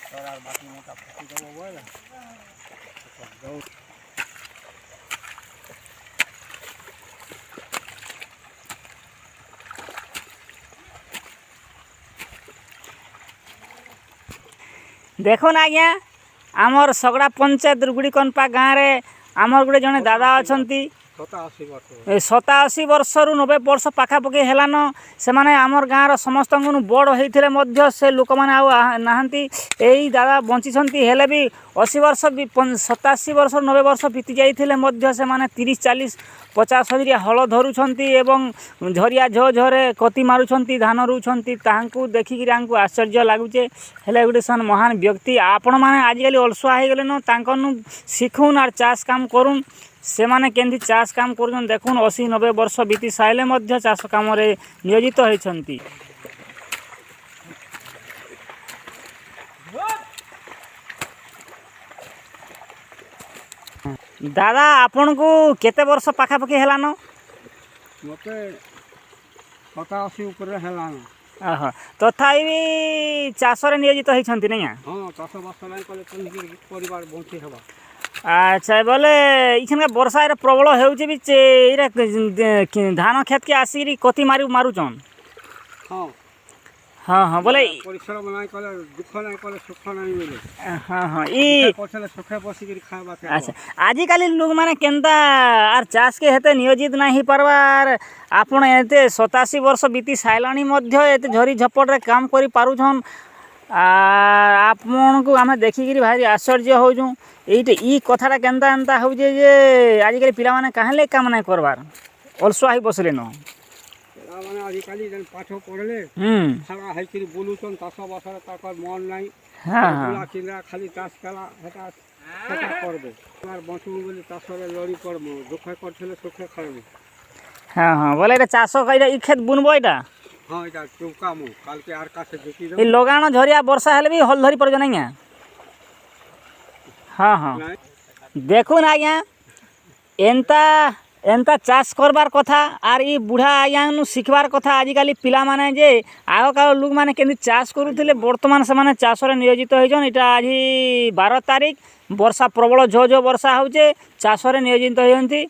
तोरार बाकी में का फसी देबो बोला दो देखो ना आज्ञा आमर सगड़ा पंचायत रुगुड़ी कनपा गाँव में आमर गोटे जड़े दादा अच्छा 87 वर्ष रु 90 वर्ष पाखापाखि हेलान से माने आमर गाँव समस्त बड़ होते से लोक मैंने नहांती यही दादा बंची हेले भी 80 वर्ष 87 वर्ष 90 वर्ष बीती जाते से माने 30 40 50 हजरिया हल धरुंट एवं झरिया झो झरे कति मारुंट धान रुंट देखिक आश्चर्य लगुचे हेले गोटे सन महान व्यक्ति आपण मैंने आजिकल अलसुआ हो गले शिखुन आर चाष काम करुन से माने केंदी चाष काम कर देखुन 80 90 वर्ष बीती सारे चाष काम नियोजित होती। दादा आपण को केते वर्ष पाखापाखि हेलान मते 87 ऊपर हेलान तथापि चाष नियोजित होती नहीं हाँ चाष बास नहीं कले परिवार बंची हेबा अच्छा बोले इखन वर्षा प्रबल हो धान खेत के आसिक कति मारुचन हाँ हाँ हाँ बोले परिश्रम नहीं कले दुख नहीं कले सुख नहीं मिले हाँ हाँ ई पछले सुखे बसिक खावा के अच्छा आजिकल लोग माने केनता आर चाष के हेते नियोजित नहीं पारबार आपण एते 87 वर्ष बीती साइलानी मध्य एते झरी झपट रे काम करि पारुछन आपण को आमे देखिक भारी आश्चर्य होजु एइटे ई कथाटा केनता एंता होजे जे आजिकल पिला माने काहेले काम नहीं करबार अलसुआ ही बसले न माने आजिकल जन पाठ पढ़ले सारा हैकरी बोलुछन चाष बासर ताकर मन नहीं हां चिल्ला खाली चाष कला हेता हेता करबे मार बंचू बोली चाष रे लड़ी करबो दुख करथले सुखे खाबो हां हां बोले रे चाष कइरा ई खेत बुनबो एटा हां एटा चौका मु काल के आर का से देखि दो ई लगानो झरिया वर्षा हेले भी हल धरी पर नहीं हाँ हाँ देखुन आज्ञा एंता एंता चाष करबार कथा आर ई बुढ़ा आज्ञा शिखबार कथा आजिकल पिला माने जे आग काल लोक माने केंदी चाष करूथिले वर्तमान से माने चाष रे नियोजित होइछन इटा आज 12 तारिख वर्षा प्रबल झो झो वर्षा होचे चाष रे नियोजित होयंती